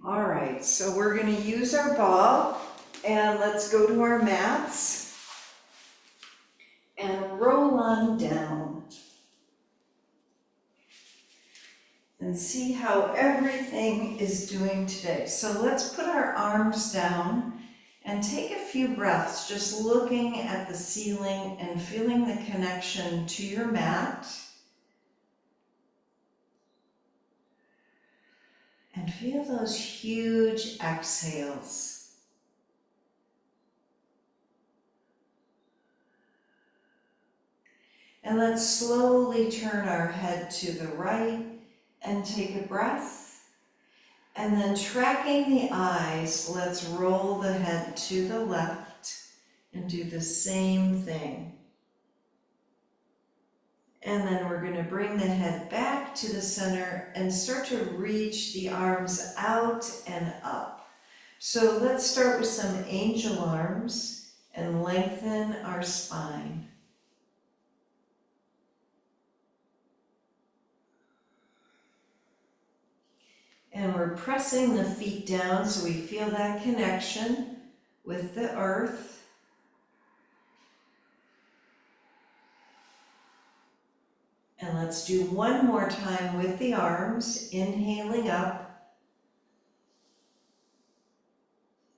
All right, so we're going to use our ball and let's go to our mats and roll on down and see how everything is doing today. So let's put our arms down and take a few breaths, just looking at the ceiling and feeling the connection to your mat. And feel those huge exhales. And let's slowly turn our head to the right and take a breath. And then tracking the eyes, let's roll the head to the left and do the same thing. And then we're going to bring the head back to the center and start to reach the arms out and up. So let's start with some angel arms and lengthen our spine. And we're pressing the feet down so we feel that connection with the earth. And let's do one more time with the arms, inhaling up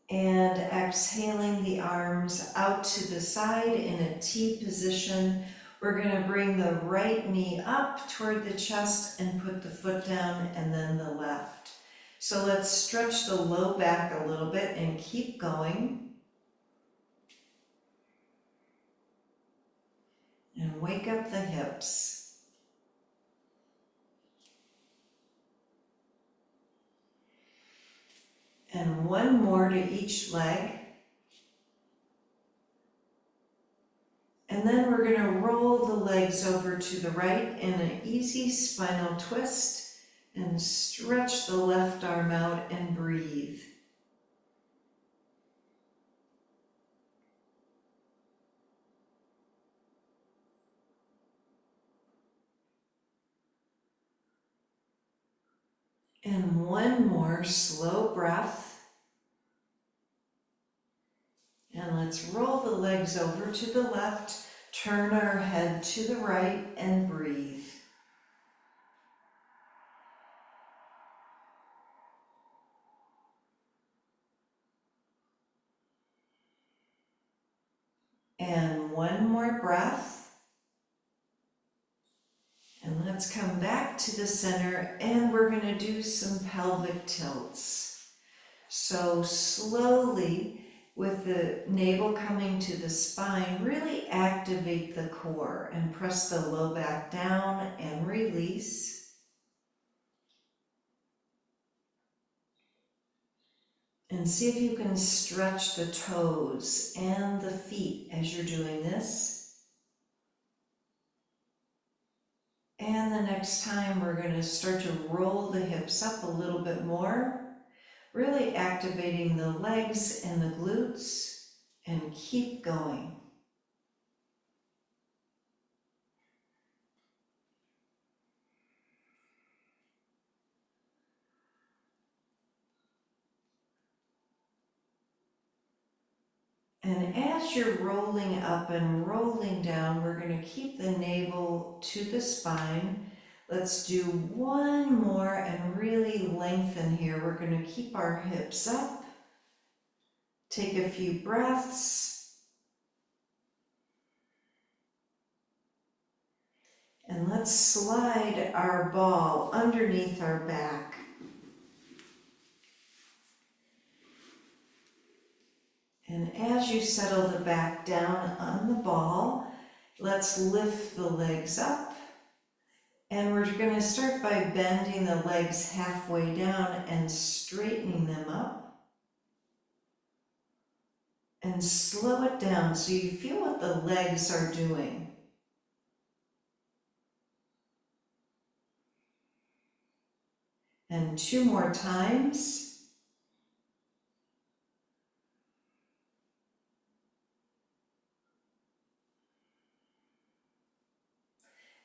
and exhaling the arms out to the side in a T position. We're going to bring the right knee up toward the chest and put the foot down and then the left. So let's stretch the low back a little bit and keep going. And wake up the hips. And one more to each leg. And then we're going to roll the legs over to the right in an easy spinal twist and stretch the left arm out and breathe. And one more slow breath. And let's roll the legs over to the left, turn our head to the right and breathe. And one more breath. And let's come back to the center and we're going to do some pelvic tilts. So slowly, with the navel coming to the spine, really activate the core and press the low back down and release. And see if you can stretch the toes and the feet as you're doing this. And the next time we're going to start to roll the hips up a little bit more, really activating the legs and the glutes, and keep going. And as you're rolling up and rolling down, we're going to keep the navel to the spine. Let's do one more and really lengthen here. We're going to keep our hips up. Take a few breaths. And let's slide our ball underneath our back. And as you settle the back down on the ball, let's lift the legs up. And we're going to start by bending the legs halfway down and straightening them up. And slow it down so you feel what the legs are doing. And two more times.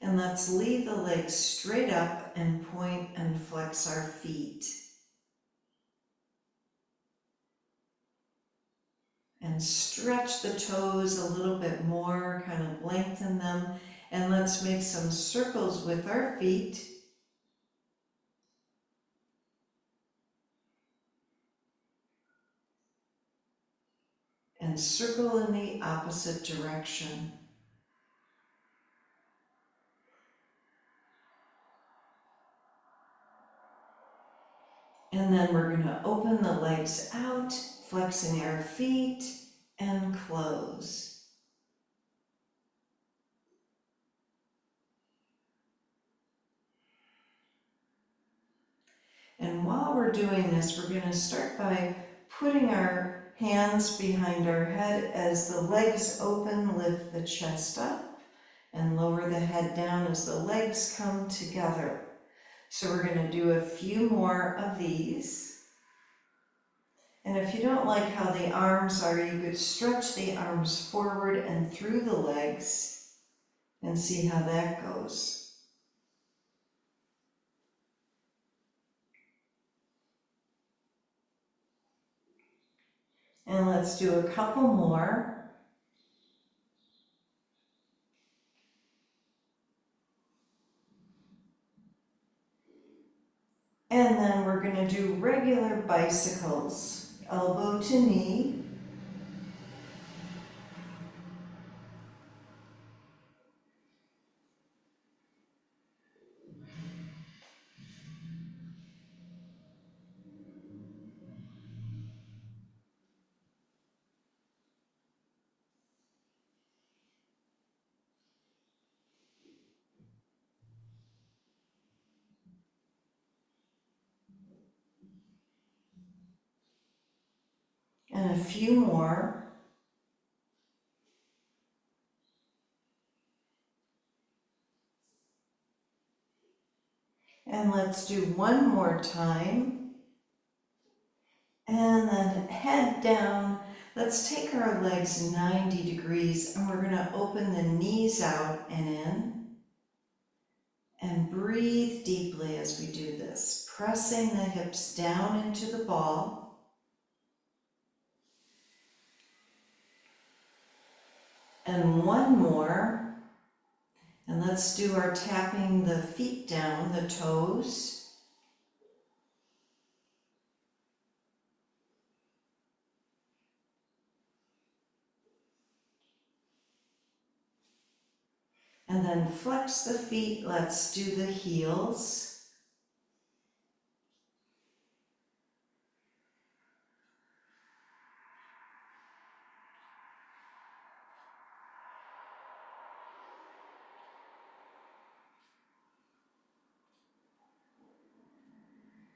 And let's leave the legs straight up and point and flex our feet. And stretch the toes a little bit more, kind of lengthen them. And let's make some circles with our feet. And circle in the opposite direction. And then we're going to open the legs out, flexing our feet, and close. And while we're doing this, we're going to start by putting our hands behind our head as the legs open, lift the chest up, and lower the head down as the legs come together. So we're going to do a few more of these. And if you don't like how the arms are, you could stretch the arms forward and through the legs and see how that goes. And let's do a couple more. And then we're going to do regular bicycles, elbow to knee. And a few more. And let's do one more time. And then head down. Let's take our legs 90 degrees and we're going to open the knees out and in. And breathe deeply as we do this, pressing the hips down into the ball. And one more. And let's do our tapping the feet down, the toes. And then flex the feet. Let's do the heels.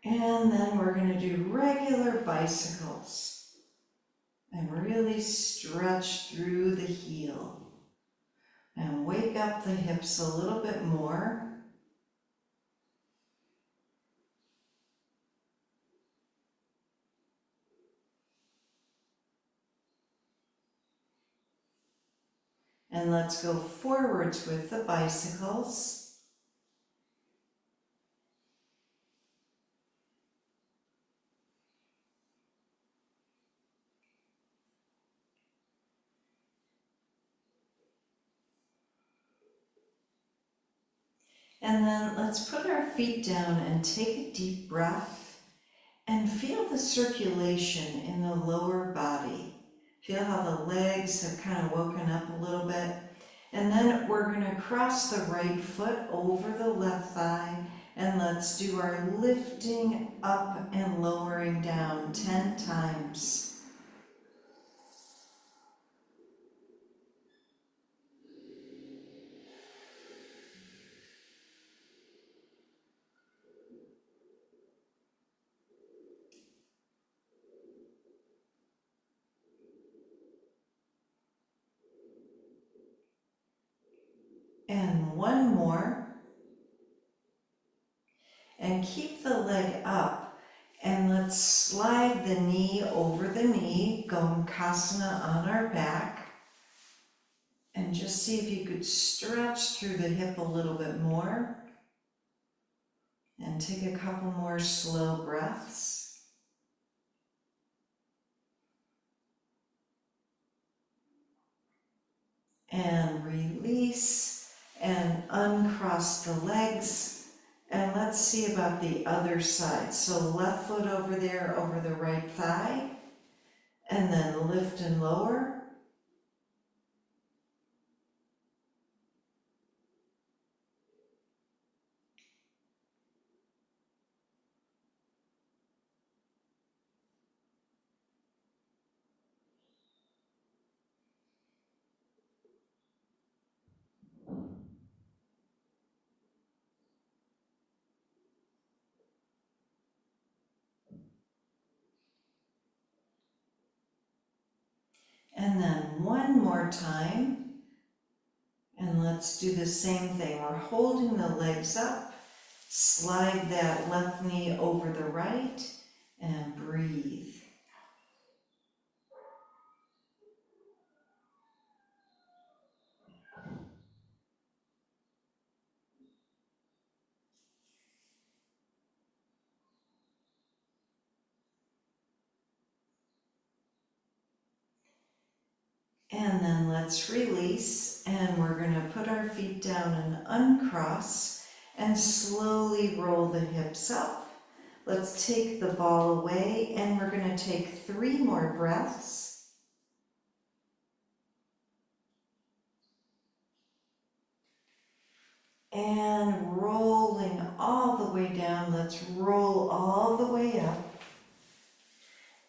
And then we're going to do regular bicycles. And really stretch through the heel. And wake up the hips a little bit more. And let's go forwards with the bicycles. And then let's put our feet down and take a deep breath and feel the circulation in the lower body. Feel how the legs have kind of woken up a little bit. And then we're going to cross the right foot over the left thigh and let's do our lifting up and lowering down 10 times. And one more. And keep the leg up. And let's slide the knee over the knee, Gomukhasana on our back. And just see if you could stretch through the hip a little bit more. And take a couple more slow breaths. and release and uncross the legs. And let's see about the other side. So left foot over there over the right thigh, and then lift and lower. And then one more time. And let's do the same thing. We're holding the legs up. Slide that left knee over the right and breathe. And then let's release, and we're going to put our feet down and uncross and slowly roll the hips up. Let's take the ball away, and we're going to take 3 more breaths. And rolling all the way down, let's roll all the way up.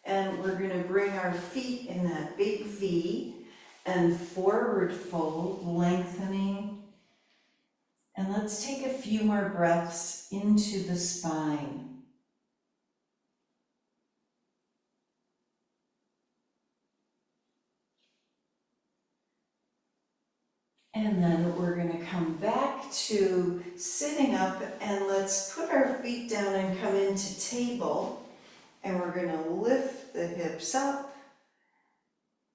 And we're going to bring our feet in that big V and forward fold, lengthening. And let's take a few more breaths into the spine. And then we're going to come back to sitting up, and let's put our feet down and come into table. And we're going to lift the hips up,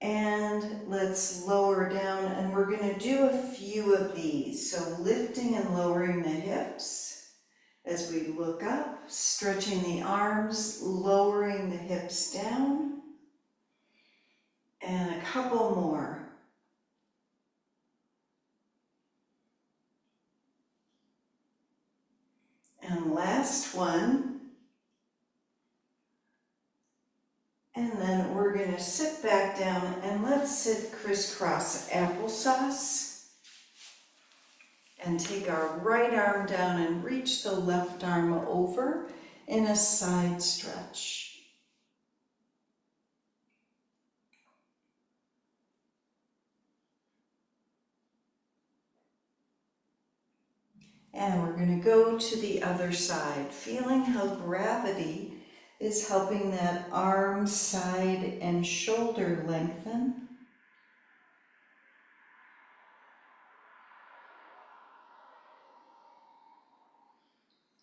and let's lower down, and we're going to do a few of these. So lifting and lowering the hips as we look up, stretching the arms, lowering the hips down, and a couple more. And last one. And then we're going to sit back down, and let's sit crisscross applesauce. And take our right arm down and reach the left arm over in a side stretch. And we're going to go to the other side, feeling how gravity is helping that arm, side, and shoulder lengthen.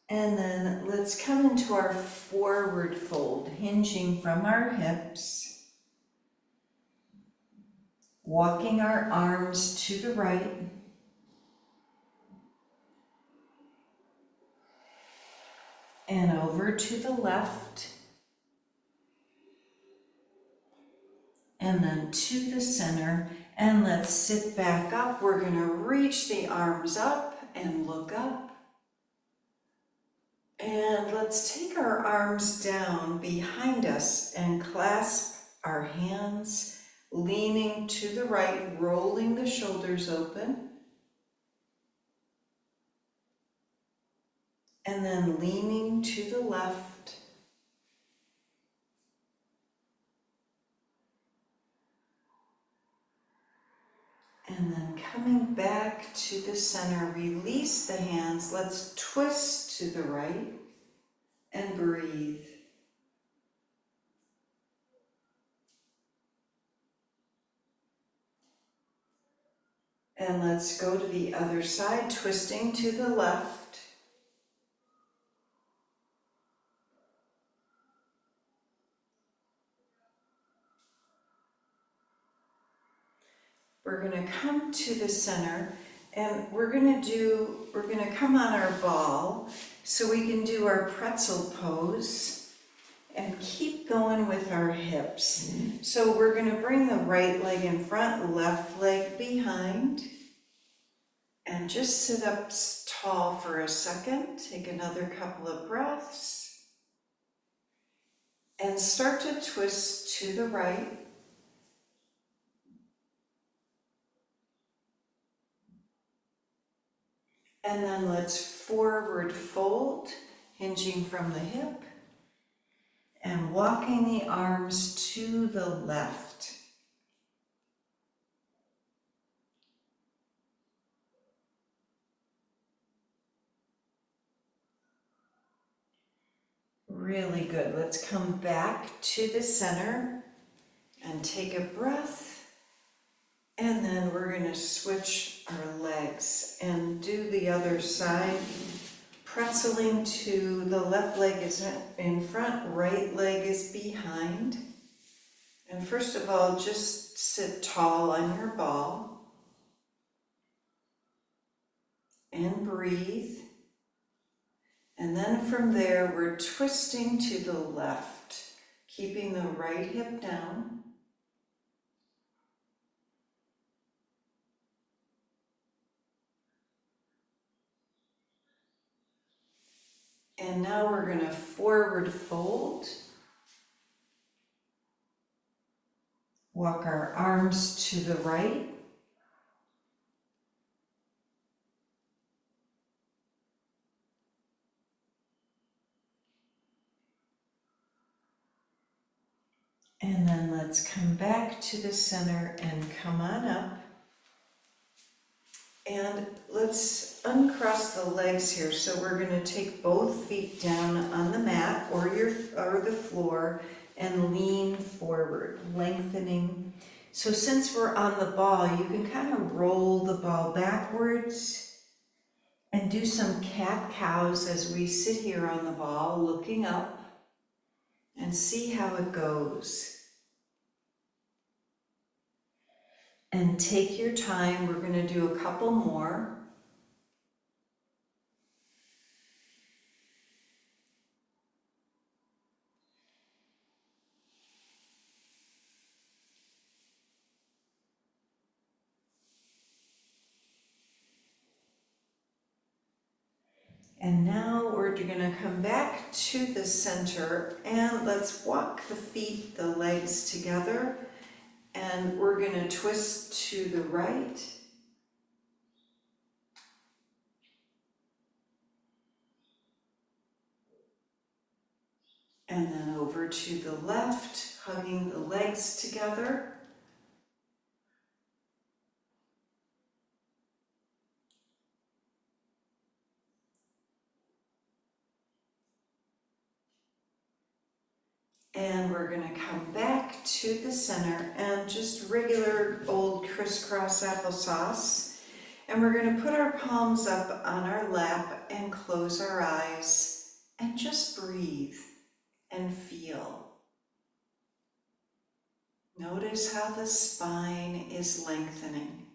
And then let's come into our forward fold, hinging from our hips, walking our arms to the right, and over to the left, and then to the center. And let's sit back up. We're going to reach the arms up and look up. And let's take our arms down behind us and clasp our hands, leaning to the right, rolling the shoulders open. And then leaning to the left. And then coming back to the center, release the hands. Let's twist to the right and breathe. And let's go to the other side, twisting to the left. We're going to come to the center, and we're going to come on our ball so we can do our pretzel pose. And keep going with our hips. So we're going to bring the right leg in front, left leg behind. And just sit up tall for a second. Take another couple of breaths. And start to twist to the right. And then let's forward fold, hinging from the hip. And walking the arms to the left. Really good. Let's come back to the center and take a breath. And then we're going to switch our legs and do the other side. Pretzeling to the left leg is in front, right leg is behind. And first of all, just sit tall on your ball and breathe. And then from there, we're twisting to the left, keeping the right hip down. And now we're going to forward fold. Walk our arms to the right. And then let's come back to the center and come on up. And let's uncross the legs here. So we're going to take both feet down on the mat or the floor and lean forward, lengthening. So since we're on the ball, you can kind of roll the ball backwards and do some cat-cows as we sit here on the ball, looking up, and see how it goes. And take your time. We're going to do a couple more. And now we're going to come back to the center and let's walk the feet, the legs together. And we're going to twist to the right. And then over to the left, hugging the legs together. And we're going to come back to the center and just regular old crisscross applesauce. And we're going to put our palms up on our lap and close our eyes and just breathe and feel. Notice how the spine is lengthening.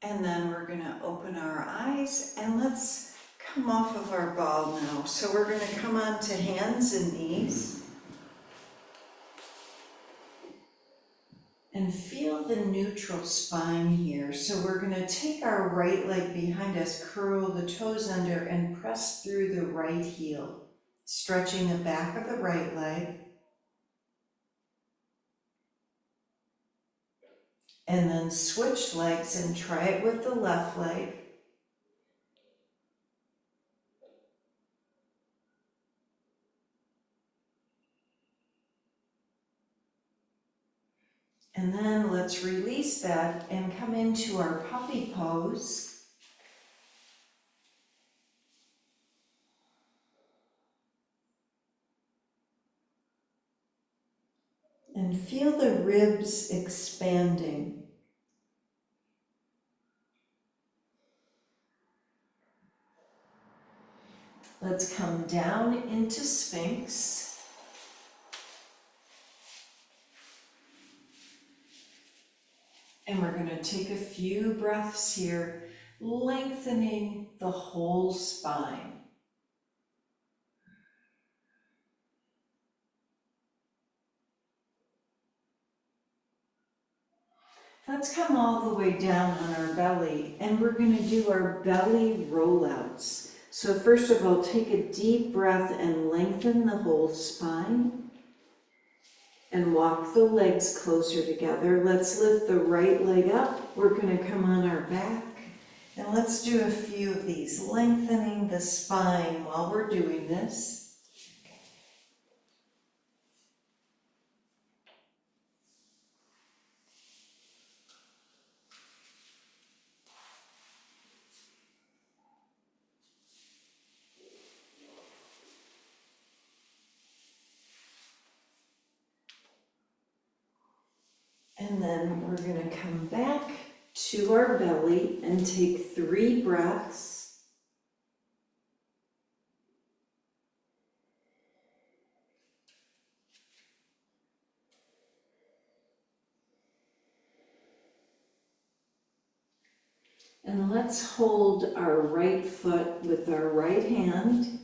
And then we're going to open our eyes and let's come off of our ball now. So we're going to come onto hands and knees. And feel the neutral spine here. So we're going to take our right leg behind us, curl the toes under, and press through the right heel, stretching the back of the right leg. And then switch legs and try it with the left leg. And then let's release that and come into our puppy pose. And feel the ribs expanding. Let's come down into Sphinx. And we're gonna take a few breaths here, lengthening the whole spine. Let's come all the way down on our belly, and we're gonna do our belly rollouts. So first of all, take a deep breath and lengthen the whole spine. And walk the legs closer together. Let's lift the right leg up. We're gonna come on our back. And let's do a few of these, lengthening the spine while we're doing this. And then we're gonna come back to our belly and take 3 breaths. And let's hold our right foot with our right hand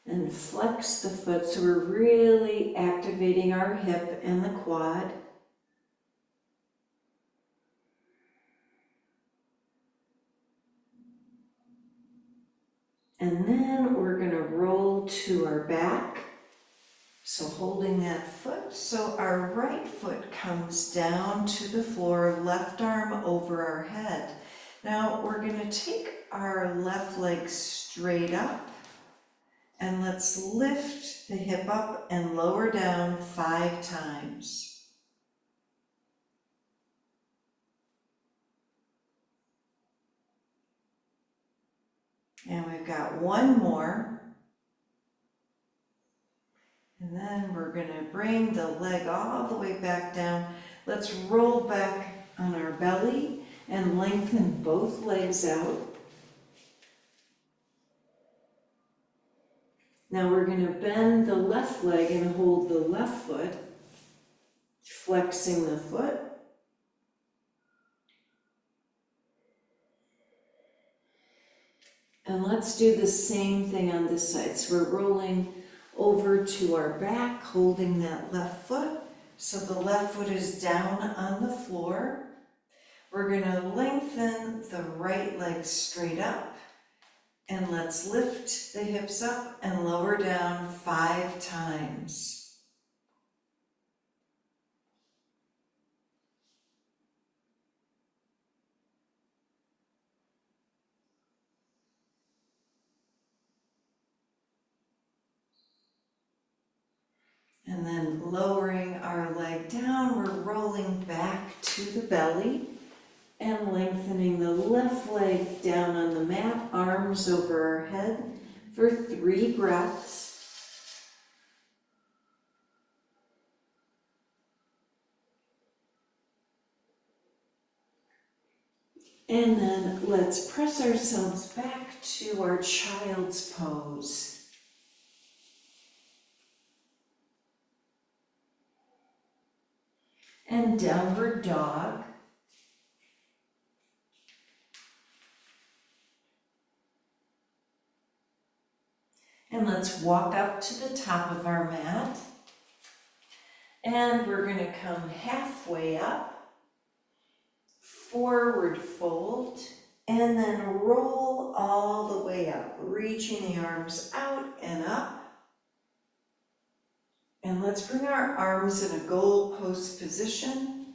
and flex the foot so we're really activating our hip and the quad. And then we're going to roll to our back. So holding that foot, so our right foot comes down to the floor, left arm over our head. Now we're going to take our left leg straight up, and let's lift the hip up and lower down 5 times. And we've got one more. And then we're going to bring the leg all the way back down. Let's roll back on our belly and lengthen both legs out. Now we're going to bend the left leg and hold the left foot, flexing the foot. And let's do the same thing on this side. So we're rolling over to our back, holding that left foot. So the left foot is down on the floor. We're going to lengthen the right leg straight up. And let's lift the hips up and lower down 5 times. And then lowering our leg down, we're rolling back to the belly and lengthening the left leg down on the mat, arms over our head for 3 breaths. And then let's press ourselves back to our child's pose. And downward dog. And let's walk up to the top of our mat. And we're going to come halfway up, forward fold, and then roll all the way up, reaching the arms out and up. And let's bring our arms in a goalpost position.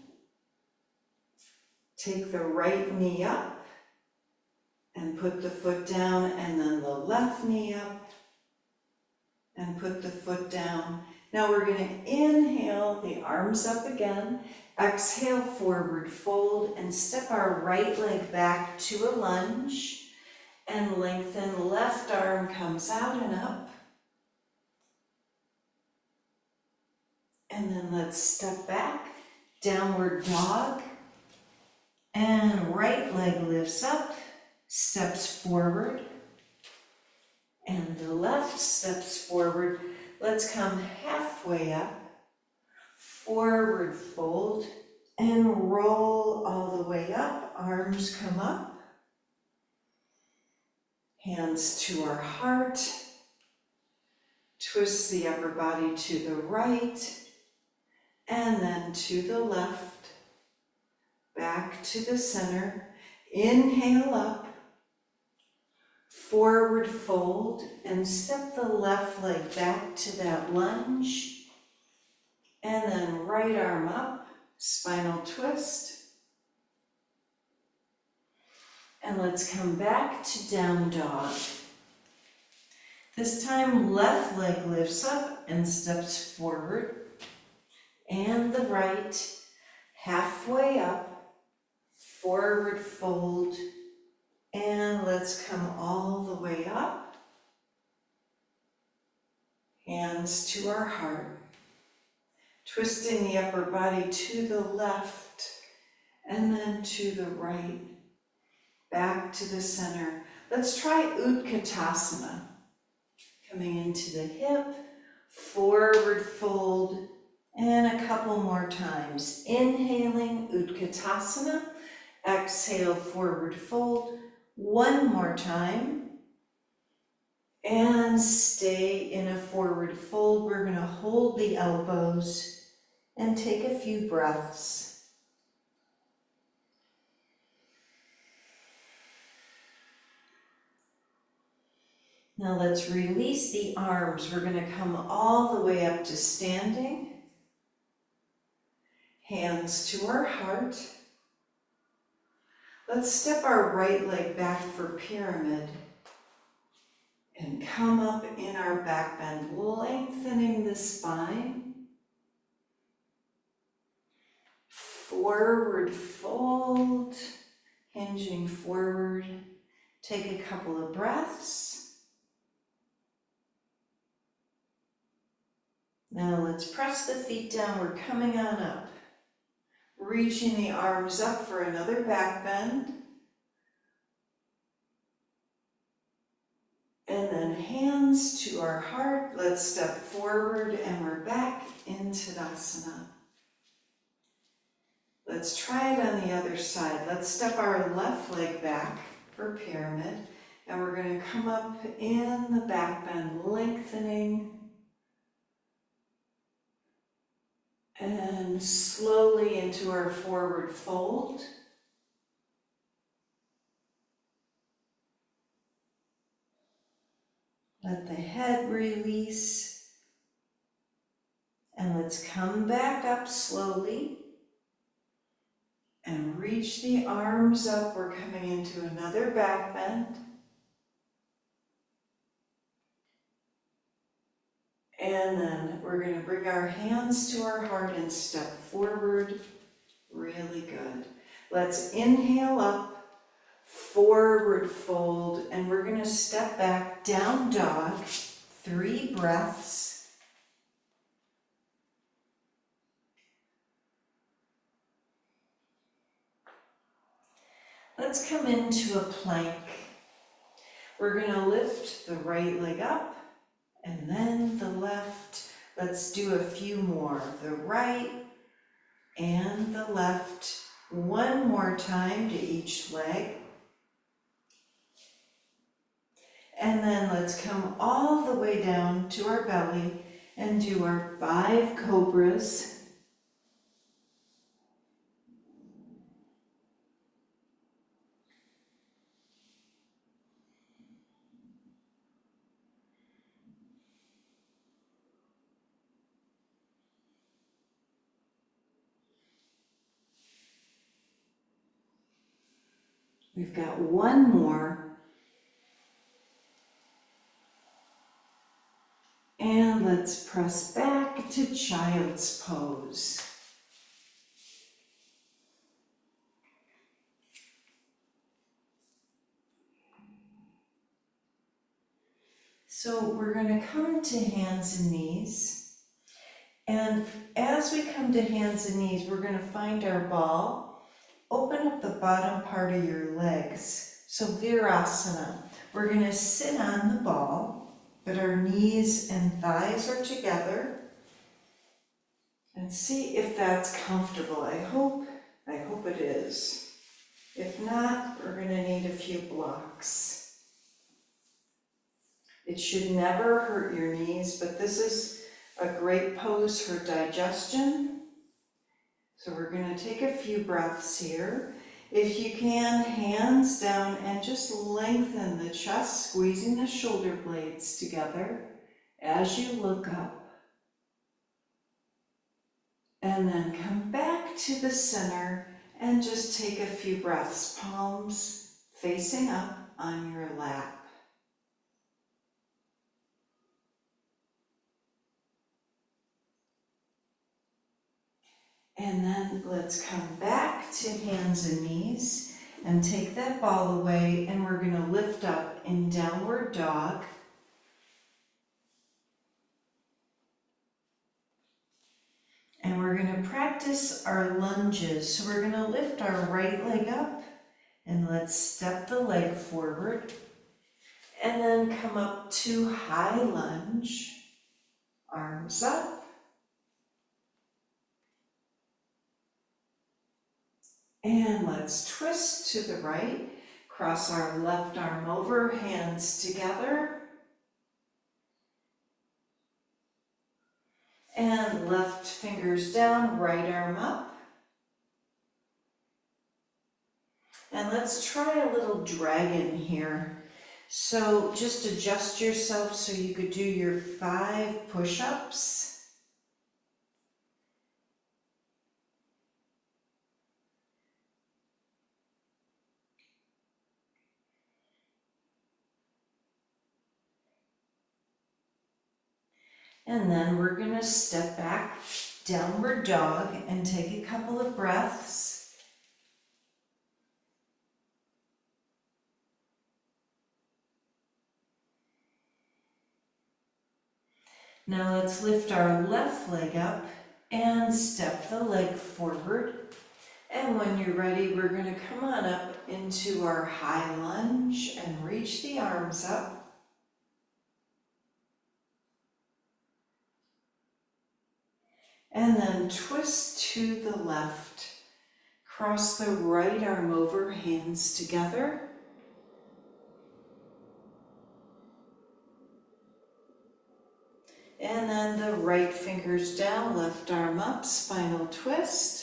Take the right knee up and put the foot down, and then the left knee up and put the foot down. Now we're going to inhale the arms up again, exhale, forward fold, and step our right leg back to a lunge and lengthen. Left arm comes out and up. And then let's step back, downward dog, and right leg lifts up, steps forward, and the left steps forward. Let's come halfway up, forward fold, and roll all the way up. Arms come up, hands to our heart. Twist the upper body to the right and then to the left, back to the center. Inhale up, forward fold, and step the left leg back to that lunge. And then right arm up, spinal twist. And let's come back to down dog. This time, left leg lifts up and steps forward. And the right, halfway up, forward fold. And let's come all the way up. Hands to our heart. Twisting the upper body to the left and then to the right. Back to the center. Let's try Utkatasana. Coming into the hip, forward fold, and a couple more times. Inhaling, Utkatasana. Exhale, forward fold. One more time. And stay in a forward fold. We're going to hold the elbows and take a few breaths. Now let's release the arms. We're going to come all the way up to standing. Hands to our heart. Let's step our right leg back for pyramid and come up in our back bend, lengthening the spine. Forward fold, hinging forward. Take a couple of breaths. Now let's press the feet down. We're coming on up. Reaching the arms up for another back bend. And then hands to our heart. Let's step forward and we're back in Tadasana. Let's try it on the other side. Let's step our left leg back for pyramid. And we're going to come up in the back bend, lengthening. And slowly into our forward fold. Let the head release. And let's come back up slowly. And reach the arms up. We're coming into another back bend. And then we're going to bring our hands to our heart and step forward. Really good. Let's inhale up, forward fold, and we're going to step back, down dog, 3 breaths. Let's come into a plank. We're going to lift the right leg up. And then the left. Let's do a few more. The right and the left. One more time to each leg. And then let's come all the way down to our belly and do our 5 cobras. We've got one more. And let's press back to child's pose. So we're going to come to hands and knees. And as we come to hands and knees, we're going to find our ball. Open up the bottom part of your legs. So Virasana. We're going to sit on the ball, but our knees and thighs are together. And see if that's comfortable. I hope it is. If not, we're gonna need a few blocks. It should never hurt your knees, but this is a great pose for digestion. So we're gonna take a few breaths here. If you can, hands down and just lengthen the chest, squeezing the shoulder blades together as you look up. And then come back to the center and just take a few breaths, palms facing up on your lap. And then let's come back to hands and knees and take that ball away, and we're going to lift up in downward dog. And we're going to practice our lunges. So we're going to lift our right leg up and let's step the leg forward. And then come up to high lunge, arms up. And let's twist to the right, cross our left arm over, hands together. And left fingers down, right arm up. And let's try a little dragon here. So just adjust yourself so you could do your 5 push-ups. And then we're going to step back, downward dog, and take a couple of breaths. Now let's lift our left leg up and step the leg forward. And when you're ready, we're going to come on up into our high lunge and reach the arms up. And then twist to the left. Cross the right arm over, hands together. And then the right fingers down, left arm up, spinal twist.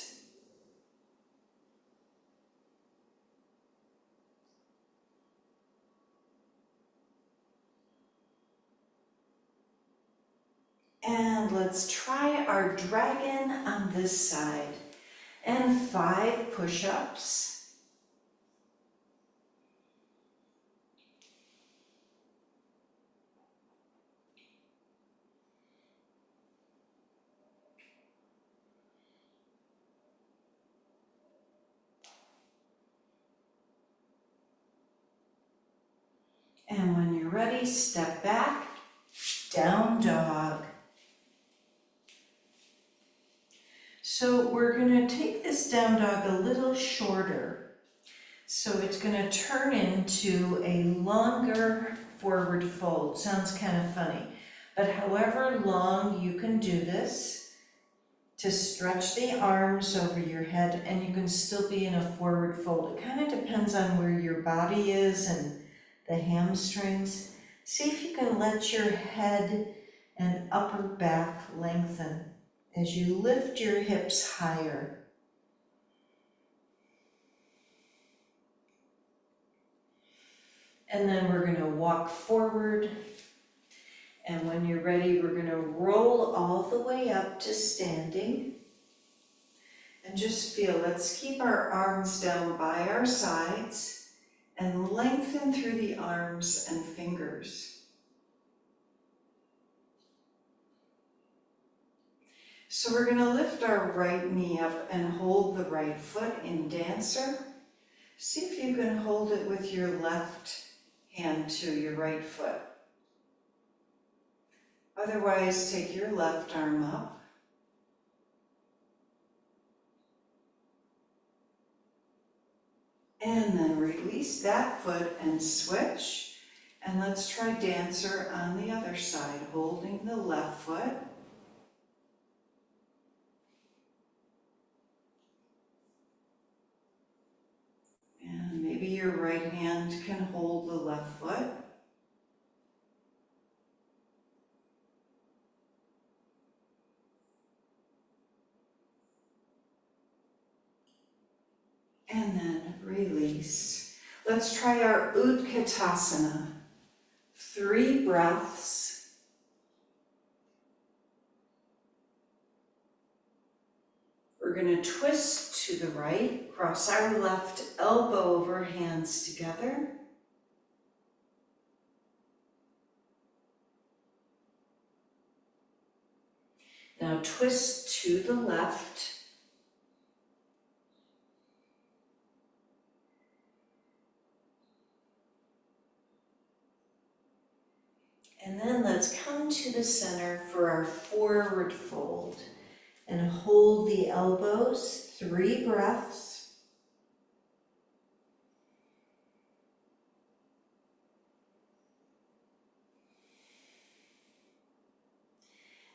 And let's try our dragon on this side. And 5 push-ups. And when you're ready, step back, down dog. So we're going to take this down dog a little shorter. So it's going to turn into a longer forward fold. Sounds kind of funny. But however long you can do this to stretch the arms over your head, and you can still be in a forward fold. It kind of depends on where your body is and the hamstrings. See if you can let your head and upper back lengthen as you lift your hips higher. And then we're going to walk forward. And when you're ready, we're going to roll all the way up to standing. And just feel, let's keep our arms down by our sides and lengthen through the arms and fingers. So we're going to lift our right knee up and hold the right foot in dancer. See if you can hold it with your left hand to your right foot. Otherwise, take your left arm up. And then release that foot and switch. And let's try dancer on the other side, holding the left foot. right hand can hold the left foot. And then release. Let's try our Utkatasana. 3 breaths. We're going to twist to the right, cross our left elbow over, hands together. Now twist to the left. And then let's come to the center for our forward fold and hold the elbows, 3 breaths.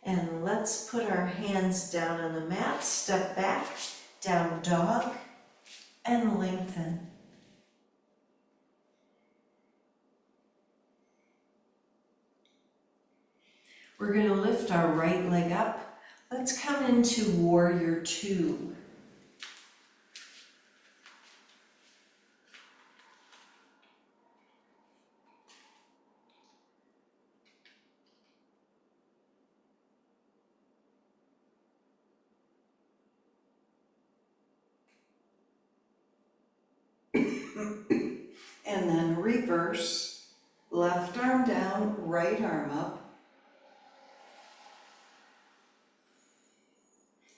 And let's put our hands down on the mat, step back, down dog, and lengthen. We're going to lift our right leg up. Let's come into Warrior 2. And then reverse, left arm down, right arm up.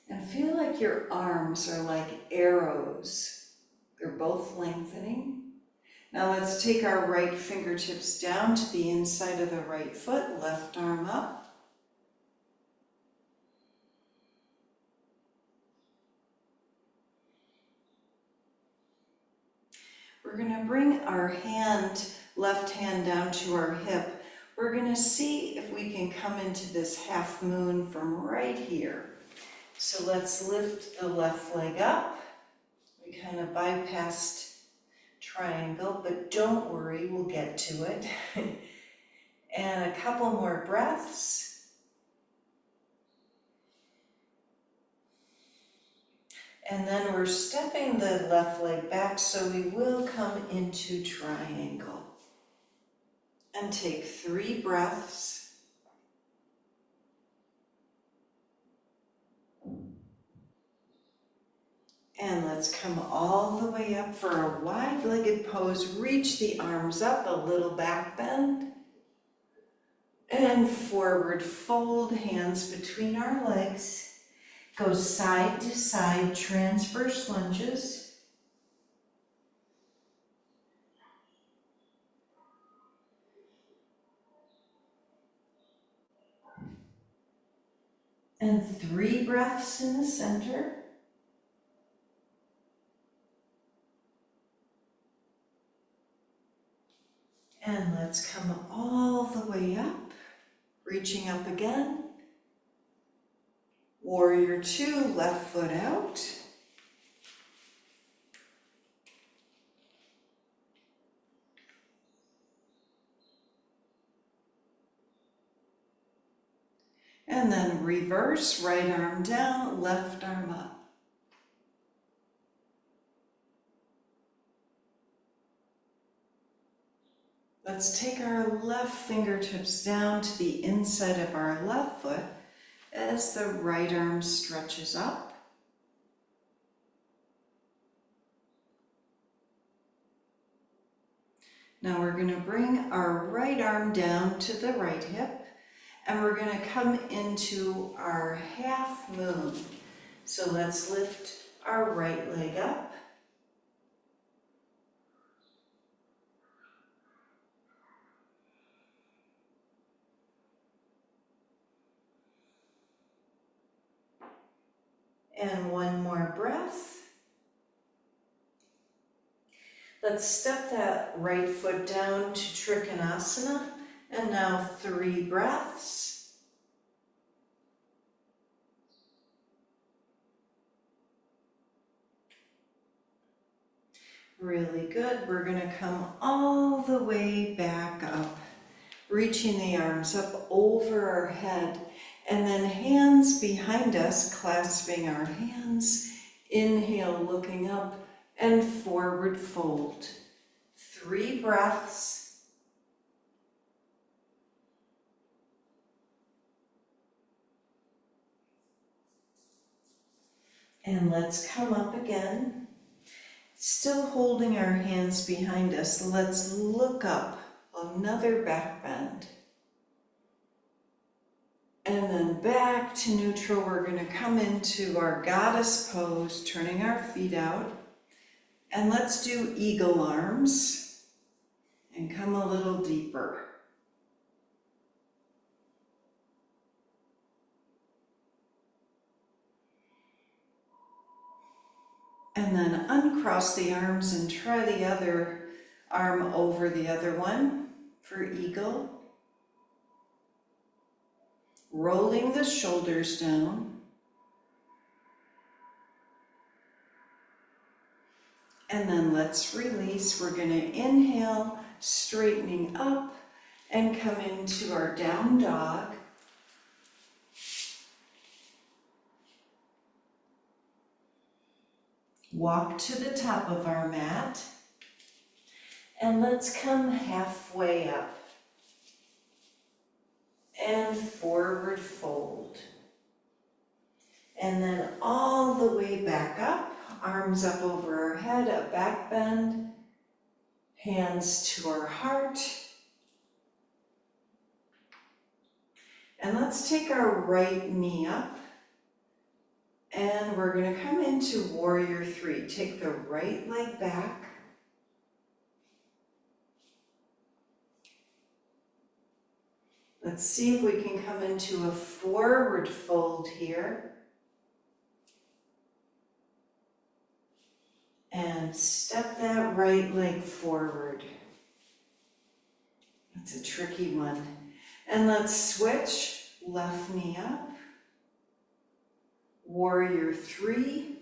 And feel like your arms are like arrows. They're both lengthening. Now let's take our right fingertips down to the inside of the right foot, left arm up. We're going to bring our left hand down to our hip. We're going to see if we can come into this half moon from right here. So let's lift the left leg up. We kind of bypassed triangle, but don't worry, we'll get to it. And a couple more breaths. And then we're stepping the left leg back, so we will come into triangle. And take 3 breaths. And let's come all the way up for a wide-legged pose. Reach the arms up, a little back bend. And forward fold, hands between our legs. Go side to side, transverse lunges. And 3 breaths in the center. And let's come all the way up, reaching up again. Warrior 2, left foot out. And then reverse, right arm down, left arm up. Let's take our left fingertips down to the inside of our left foot as the right arm stretches up. Now we're going to bring our right arm down to the right hip, and we're going to come into our half moon. So let's lift our right leg up. And one more breath. Let's step that right foot down to Trikonasana. And now 3 breaths. Really good. We're going to come all the way back up, reaching the arms up over our head, and then hands behind us, clasping our hands. Inhale, looking up, and forward fold. 3 breaths. And let's come up again. Still holding our hands behind us, let's look up, another back bend. And then back to neutral, we're going to come into our goddess pose, turning our feet out. And let's do eagle arms and come a little deeper. And then uncross the arms and try the other arm over the other one for eagle. Rolling the shoulders down. And then let's release. We're going to inhale, straightening up and come into our down dog. Walk to the top of our mat. And let's come halfway up. And forward fold. And then all the way back up, arms up over our head, a back bend, hands to our heart. And let's take our right knee up, and we're going to come into warrior 3. Take the right leg back. Let's see if we can come into a forward fold here. And step that right leg forward. That's a tricky one. And let's switch, left knee up. Warrior 3.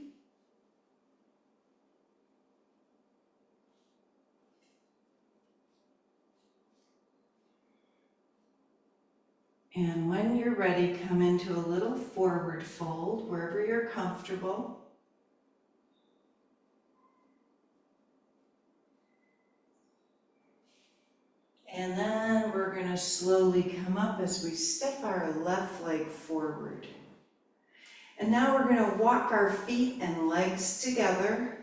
And when you're ready, come into a little forward fold, wherever you're comfortable. And then we're going to slowly come up as we step our left leg forward. And now we're going to walk our feet and legs together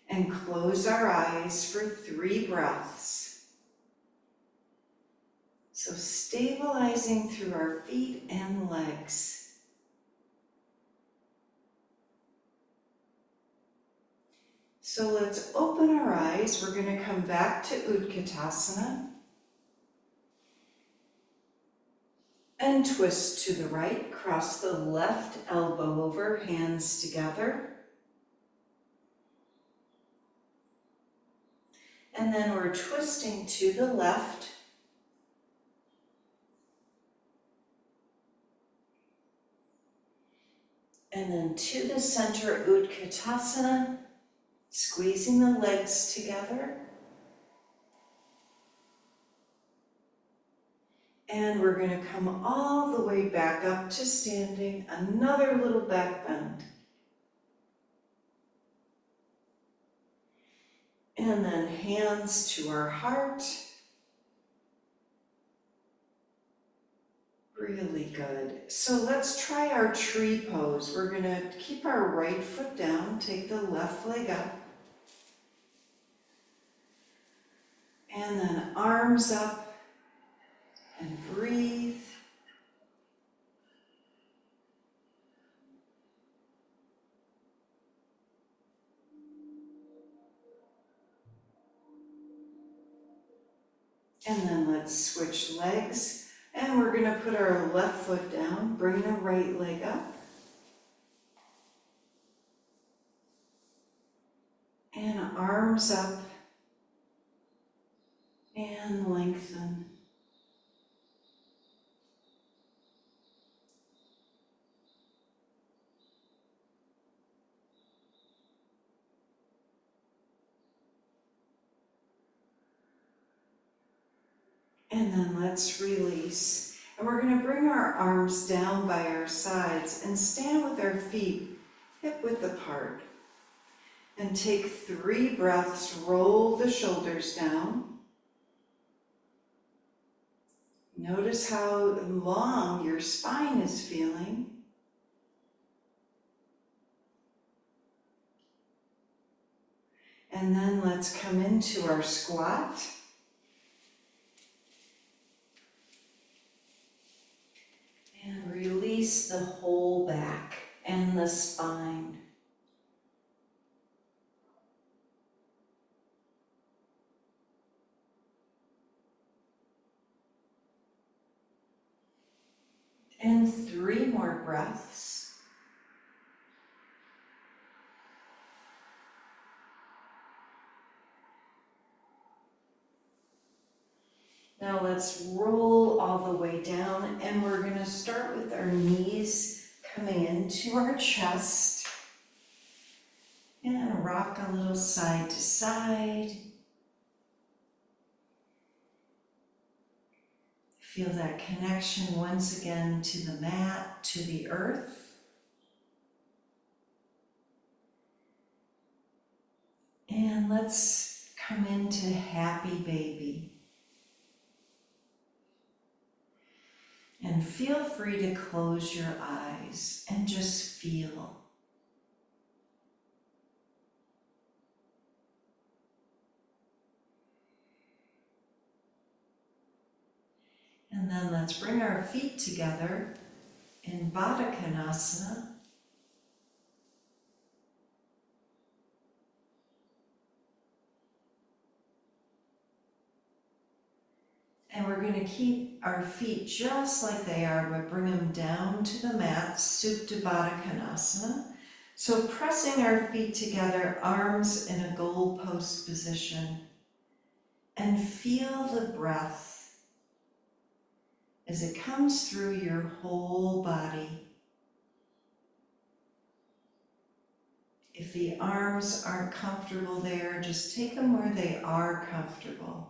and close our eyes for 3 breaths. So stabilizing through our feet and legs. So let's open our eyes. We're going to come back to Utkatasana. And twist to the right, cross the left elbow over, hands together. And then we're twisting to the left. And then to the center, Utkatasana, squeezing the legs together. And we're going to come all the way back up to standing, another little back bend. And then hands to our heart. Really good. So let's try our tree pose. We're going to keep our right foot down, take the left leg up. And then arms up and breathe. And then let's switch legs. And we're going to put our left foot down, bring the right leg up. And arms up and lengthen. And then let's release. And we're going to bring our arms down by our sides and stand with our feet hip width apart. And take 3 breaths, roll the shoulders down. Notice how long your spine is feeling. And then let's come into our squat. And release the whole back and the spine. And 3 more breaths. Now let's roll all the way down, and we're going to start with our knees coming into our chest. And rock a little side to side. Feel that connection once again to the mat, to the earth. And let's come into happy baby. And feel free to close your eyes and just feel. And then let's bring our feet together in Baddha Konasana. And we're going to keep our feet just like they are, but bring them down to the mat, Supta Baddha Konasana. So pressing our feet together, arms in a goalpost position. And feel the breath as it comes through your whole body. If the arms aren't comfortable there, just take them where they are comfortable,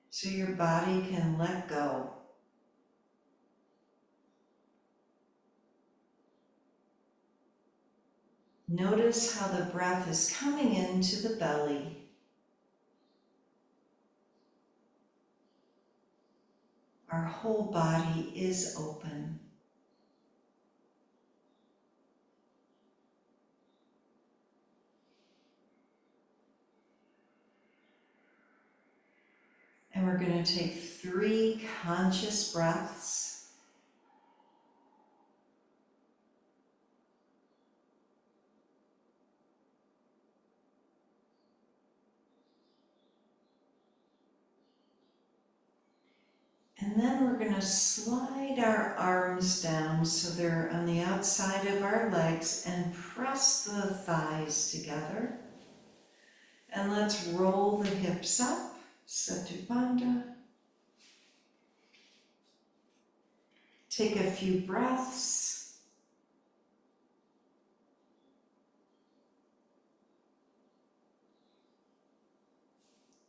so your body can let go. Notice how the breath is coming into the belly. Our whole body is open. And we're going to take 3 conscious breaths. And then we're going to slide our arms down so they're on the outside of our legs and press the thighs together. And let's roll the hips up, Satipanda. Take a few breaths.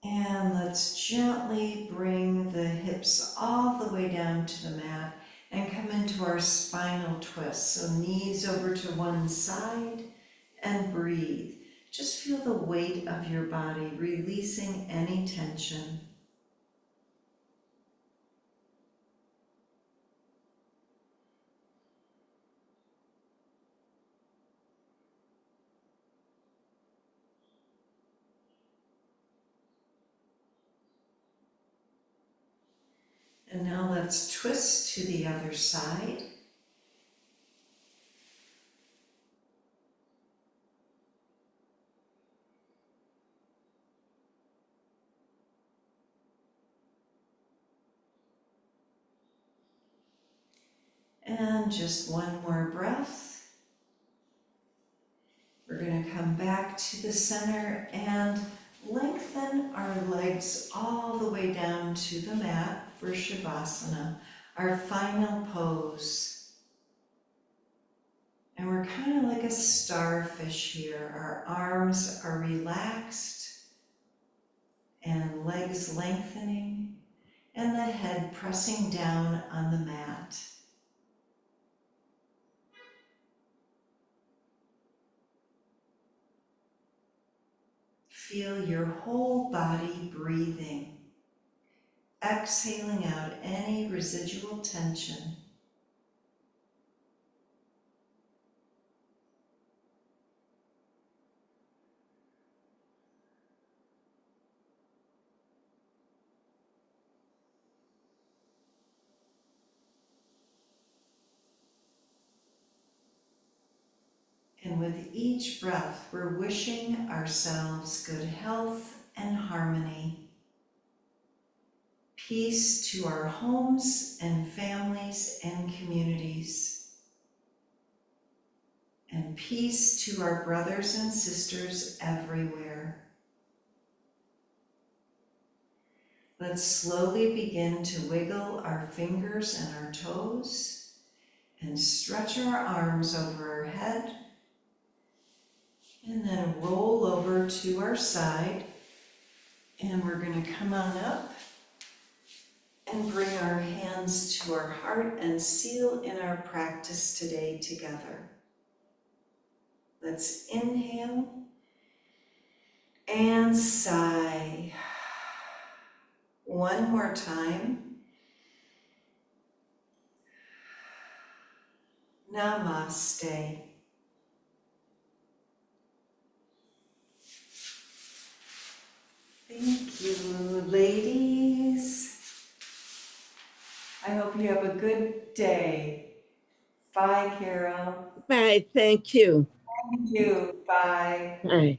And let's gently bring the hips all the way down to the mat and come into our spinal twist. So knees over to one side and breathe. Just feel the weight of your body, releasing any tension. And now let's twist to the other side. And just one more breath. We're going to come back to the center and lengthen our legs all the way down to the mat for Shavasana, our final pose. And we're kind of like a starfish here. Our arms are relaxed and legs lengthening. and the head pressing down on the mat. Feel your whole body breathing, exhaling out any residual tension. And with each breath, we're wishing ourselves good health and harmony, peace to our homes and families and communities, and peace to our brothers and sisters everywhere. Let's slowly begin to wiggle our fingers and our toes and stretch our arms over our head, and then roll over to our side. And we're going to come on up and bring our hands to our heart and seal in our practice today together. Let's inhale and sigh. One more time. Namaste. Thank you, ladies. I hope you have a good day. Bye, Carol. Bye. Thank you. Thank you. Bye. Bye.